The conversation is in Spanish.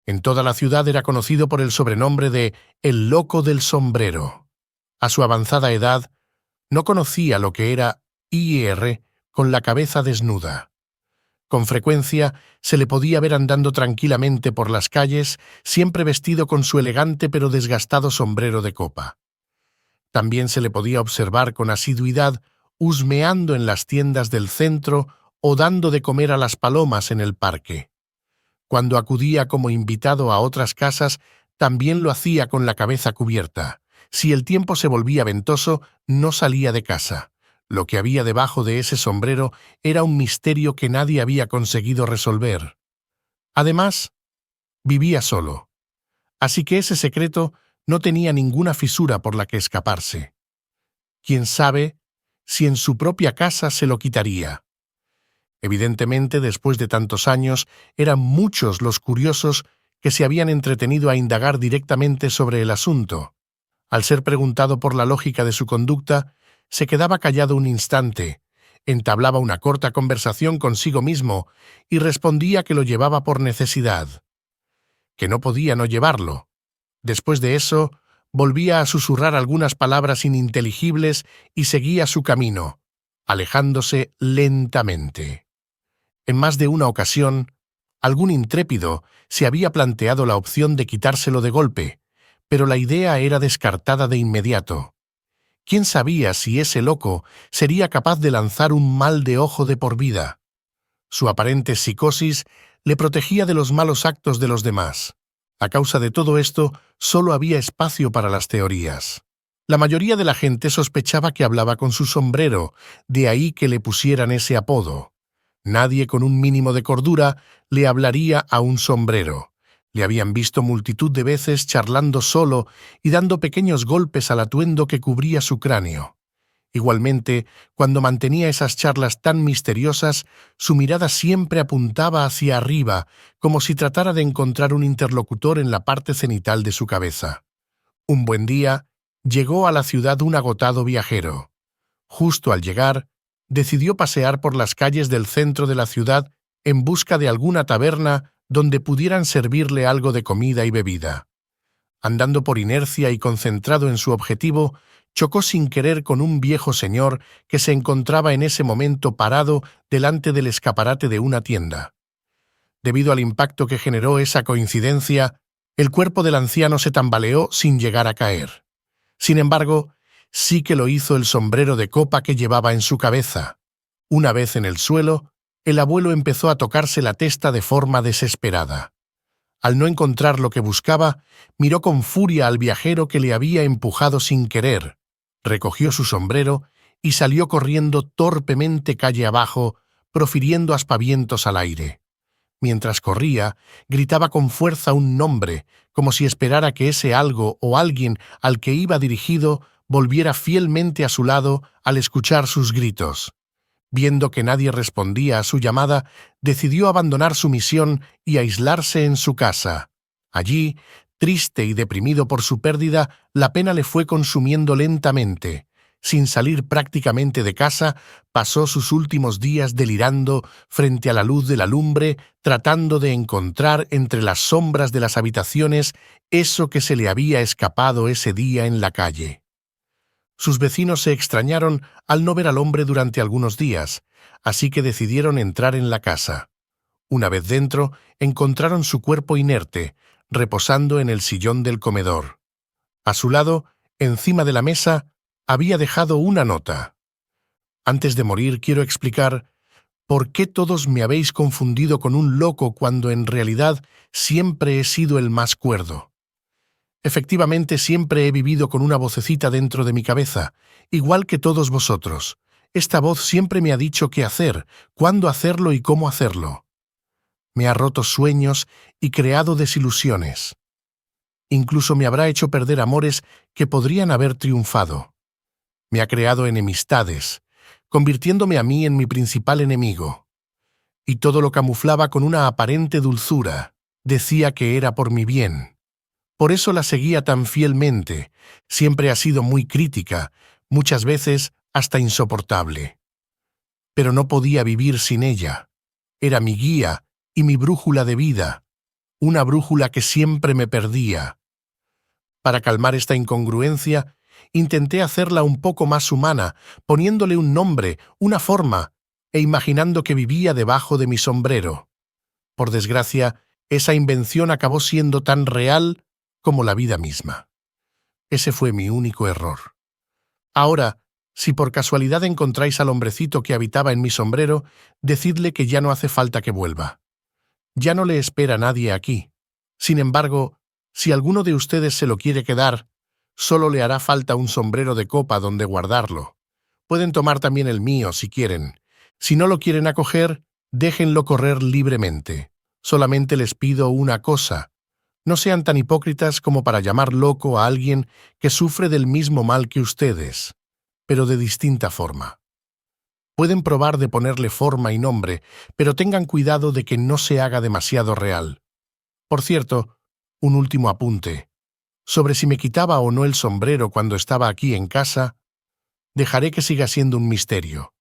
En toda la ciudad era conocido por el sobrenombre de «el loco del sombrero». A su avanzada edad, no conocía lo que era ir con la cabeza desnuda. Con frecuencia se le podía ver andando tranquilamente por las calles, siempre vestido con su elegante pero desgastado sombrero de copa. También se le podía observar con asiduidad husmeando en las tiendas del centro o dando de comer a las palomas en el parque. Cuando acudía como invitado a otras casas, también lo hacía con la cabeza cubierta. Si el tiempo se volvía ventoso, no salía de casa. Lo que había debajo de ese sombrero era un misterio que nadie había conseguido resolver. Además, vivía solo. Así que ese secreto no tenía ninguna fisura por la que escaparse. ¿Quién sabe si en su propia casa se lo quitaría? Evidentemente, después de tantos años, eran muchos los curiosos que se habían entretenido a indagar directamente sobre el asunto. Al ser preguntado por la lógica de su conducta, se quedaba callado un instante, entablaba una corta conversación consigo mismo y respondía que lo llevaba por necesidad, que no podía no llevarlo. Después de eso, volvía a susurrar algunas palabras ininteligibles y seguía su camino, alejándose lentamente. En más de una ocasión, algún intrépido se había planteado la opción de quitárselo de golpe, pero la idea era descartada de inmediato. ¿Quién sabía si ese loco sería capaz de lanzar un mal de ojo de por vida? Su aparente psicosis le protegía de los malos actos de los demás. A causa de todo esto, solo había espacio para las teorías. La mayoría de la gente sospechaba que hablaba con su sombrero, de ahí que le pusieran ese apodo. Nadie con un mínimo de cordura le hablaría a un sombrero. Le habían visto multitud de veces charlando solo y dando pequeños golpes al atuendo que cubría su cráneo. Igualmente, cuando mantenía esas charlas tan misteriosas, su mirada siempre apuntaba hacia arriba, como si tratara de encontrar un interlocutor en la parte cenital de su cabeza. Un buen día, llegó a la ciudad un agotado viajero. Justo al llegar, decidió pasear por las calles del centro de la ciudad en busca de alguna taberna donde pudieran servirle algo de comida y bebida. Andando por inercia y concentrado en su objetivo, chocó sin querer con un viejo señor que se encontraba en ese momento parado delante del escaparate de una tienda. Debido al impacto que generó esa coincidencia, el cuerpo del anciano se tambaleó sin llegar a caer. Sin embargo, sí que lo hizo el sombrero de copa que llevaba en su cabeza. Una vez en el suelo, el abuelo empezó a tocarse la testa de forma desesperada. Al no encontrar lo que buscaba, miró con furia al viajero que le había empujado sin querer, recogió su sombrero y salió corriendo torpemente calle abajo, profiriendo aspavientos al aire. Mientras corría, gritaba con fuerza un nombre, como si esperara que ese algo o alguien al que iba dirigido volviera fielmente a su lado al escuchar sus gritos. Viendo que nadie respondía a su llamada, decidió abandonar su misión y aislarse en su casa. Allí, triste y deprimido por su pérdida, la pena le fue consumiendo lentamente. Sin salir prácticamente de casa, pasó sus últimos días delirando frente a la luz de la lumbre, tratando de encontrar entre las sombras de las habitaciones eso que se le había escapado ese día en la calle. Sus vecinos se extrañaron al no ver al hombre durante algunos días, así que decidieron entrar en la casa. Una vez dentro, encontraron su cuerpo inerte, reposando en el sillón del comedor. A su lado, encima de la mesa, había dejado una nota. Antes de morir quiero explicar por qué todos me habéis confundido con un loco cuando en realidad siempre he sido el más cuerdo. Efectivamente, siempre he vivido con una vocecita dentro de mi cabeza, igual que todos vosotros. Esta voz siempre me ha dicho qué hacer, cuándo hacerlo y cómo hacerlo. Me ha roto sueños y creado desilusiones. Incluso me habrá hecho perder amores que podrían haber triunfado. Me ha creado enemistades, convirtiéndome a mí en mi principal enemigo. Y todo lo camuflaba con una aparente dulzura. Decía que era por mi bien. Por eso la seguía tan fielmente. Siempre ha sido muy crítica, muchas veces hasta insoportable. Pero no podía vivir sin ella. Era mi guía y mi brújula de vida. una brújula que siempre me perdía. Para calmar esta incongruencia, intenté hacerla un poco más humana, poniéndole un nombre, una forma, e imaginando que vivía debajo de mi sombrero. Por desgracia, esa invención acabó siendo tan real como la vida misma. Ese fue mi único error. Ahora, si por casualidad encontráis al hombrecito que habitaba en mi sombrero, decidle que ya no hace falta que vuelva. Ya no le espera nadie aquí. Sin embargo, si alguno de ustedes se lo quiere quedar, solo le hará falta un sombrero de copa donde guardarlo. Pueden tomar también el mío si quieren. Si no lo quieren acoger, déjenlo correr libremente. Solamente les pido una cosa. No sean tan hipócritas como para llamar loco a alguien que sufre del mismo mal que ustedes, pero de distinta forma. Pueden probar de ponerle forma y nombre, pero tengan cuidado de que no se haga demasiado real. Por cierto, un último apunte. Sobre si me quitaba o no el sombrero cuando estaba aquí en casa, dejaré que siga siendo un misterio.